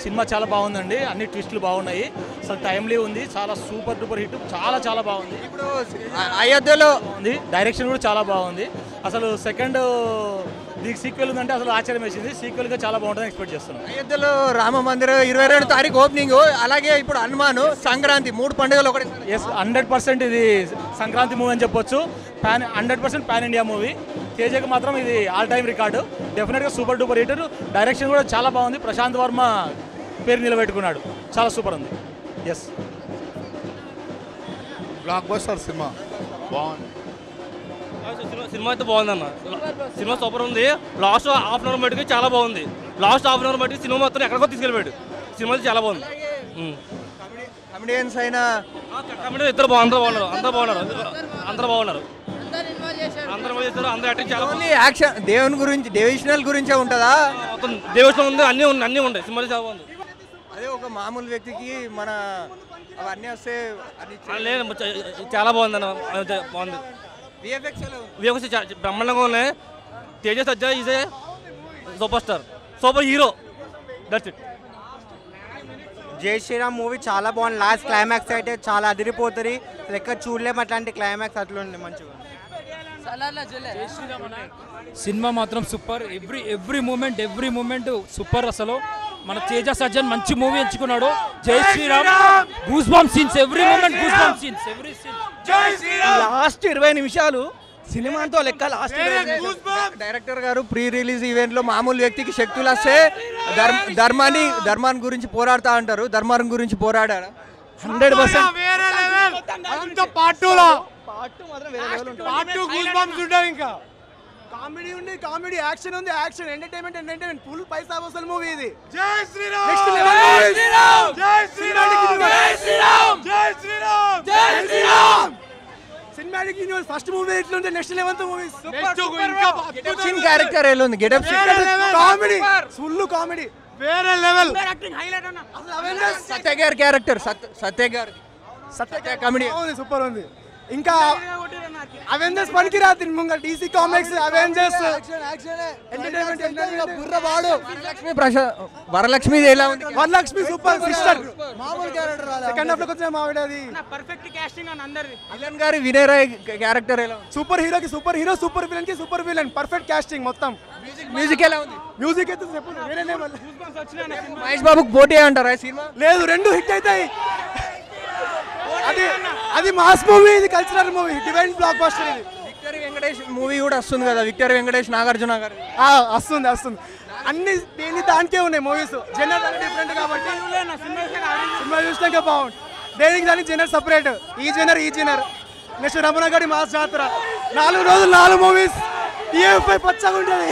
Cinema చాలా బాగుందండి, అన్ని ట్విస్టులు బాగున్నాయి, అసలు టైమ్లీ ఉంది, చాలా సూపర్ డూపర్ హిట్, చాలా చాలా బాగుంది. ఇప్పుడు అయోధ్యలో ఉంది, డైరెక్షన్ కూడా చాలా బాగుంది. అసలు సెకండ్ దీనికి సీక్వెల్ ఉందంటే అసలు ఆశ్చర్యం వేసింది. సీక్వెల్గా చాలా బాగుంటుందని ఎక్స్పెక్ట్ చేస్తున్నాం. అయోధ్యలో రామ మందిరం 22 తారీఖు ఓపెనింగ్, అలాగే ఇప్పుడు హనుమాన్, సంక్రాంతి 3 పండుగలు ఒకటి. ఎస్ 100% ఇది సంక్రాంతి మూవీ అని చెప్పొచ్చు. 100% పాన్ ఇండియా మూవీ. తేజకి మాత్రం ఇది ఆల్ టైమ్ రికార్డు, డెఫినెట్గా సూపర్ డూపర్ హిట్. డైరెక్షన్ కూడా చాలా బాగుంది, ప్రశాంత్ వర్మ పేరు నిలబెట్టుకున్నాడు, చాలా సూపర్ ఉంది. ఎస్ బ్లాక్ బస్టర్ సినిమా బాగుంది. సినిమా అయితే బాగుందన్న, సినిమా సూపర్ ఉంది. లాస్ట్ హాఫ్ అన్ అవర్ మటుకు చాలా బాగుంది. లాస్ట్ హాఫ్ అన్ అవర్ మటుకు సినిమా మొత్తం ఎక్కడికో తీసుకెళ్ళిపోయాడు. సినిమా చాలా బాగుంది. కమెడియన్స్ అయినా కమిటీ ఇద్దరు బాగున్నారు, అందరూ బాగున్నారు, అందరూ బాగున్నారు, అందరూ చేస్తారు, అందరూ యాక్టింగ్ చాలా ఓన్లీ యాక్షన్ దేవుని గురించి డివిజనల్ గురించే ఉంటుందా? మొత్తం దేవస్థానం ఉంది, అన్నీ ఉంటాయి. సినిమా చాలా బాగుంది. అదే ఒక మామూలు వ్యక్తికి మన అవన్నీ వస్తే లేదు, చాలా బాగుంది అన్న, బాగుంది. విఎఫ్ఎక్స్ బ్రహ్మాండంగా ఉన్నాయి. Teja Sajja is a super star, super hero. That's it. జై శ్రీరామ్ మూవీ చాలా బాగుంది. లాస్ట్ క్లైమాక్స్ అయితే చాలా అదిరిపోతుంది, ఎక్కడ చూడలేము అట్లాంటి క్లైమాక్స్, అట్లా ఉంది మంచిగా. సినిమా మాత్రం సూపర్. Every moment super. అసలు మన తేజ సజ్జన్ మంచి మూవీ ఎంచుకున్నాడు. జై Sriram, goose bump scenes, every moment goose bump scenes, every scene. Last 20 నిమిషాలు సినిమాతో లెక్క. లాస్ట్ డైరెక్టర్ గారు ప్రీ రిలీజ్ ఈవెంట్ లో మామూలు వ్యక్తికి శక్తులు వస్తే ధర్మాన్ని గురించి పోరాడుతా అంటారు. ధర్మం గురించి పోరాడారా? 100% పార్ట్ 2 గూస్ బంప్స్ ఉంటాయి. ఇంకా కామెడీ ఉంది, కామెడీ, యాక్షన్ ఉంది, యాక్షన్, ఎంటర్టైన్మెంట్ ఫుల్ పైసా వసూలు మూవీ ఇది. జై శ్రీరామ్, నెక్స్ట్ లెవెల్. జై శ్రీరామ్, జై శ్రీరామ్, జై శ్రీరామ్, జై శ్రీరామ్, జై Shriram. Cinematic universe first movie ఇట్లుంటే next level movie super. Scene character ఎలా ఉంది? గెటప్ కామెడీ, ఫుల్ కామెడీ, వేరే లెవెల్. సత్య గారి క్యారెక్టర్, సత్య గారి కామెడీ సూపర్ ఉంది. ఇంకా అవెంజర్స్ పనికి రాత్రి ముంగ DC కామిక్స్, అవెంజర్స్, వరలక్ష్మి ఎలా ఉంది? వరలక్ష్మి సూపర్ సిస్టర్, మామూలు క్యారెక్టర్. సెకండ్ హాఫ్ లోకి వచ్చిన మావిడ అది పర్ఫెక్ట్ కాస్టింగ్ అని అందరిది. విలన్ గారి వినయ్ రాయ్ క్యారెక్టర్ ఎలా ఉంది? సూపర్ హీరోకి సూపర్ హీరో, సూపర్ విలన్ కి సూపర్ విలన్, పర్ఫెక్ట్ కాస్టింగ్ మొత్తం. మ్యూజిక్ ఎలా ఉంది? మ్యూజిక్ అయితే చెప్పు వేరే లెవెల్. మహేష్ బాబుకి పోటీ అంటారా సినిమా? లేదు, 2 హిట్ అవుతాయి. అది మాస్ మూవీ, ఇది cultural movie, divine block buster. ఇది విక్టరీ వెంకటేష్ మూవీ కూడా వస్తుంది కదా, విక్టరీ వెంకటేష్, నాగార్జున గారు. వస్తుంది. అన్ని దేని దానికే ఉన్నాయి మూవీస్. జనరల్ డిఫరెంట్ కాబట్టి సినిమా చూసినాక బాగుంది. దేనికి దానికి జనరల్ సపరేట్. ఈ జనర్ నెక్స్ట్ రమణ గారి మాస్ జాతర, 4 రోజులు 4 మూవీస్. TF5 పచ్చగా ఉంటుంది.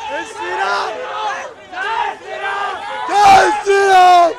జై శ్రీరామ్, జై శ్రీరామ్, జై శ్రీరామ్.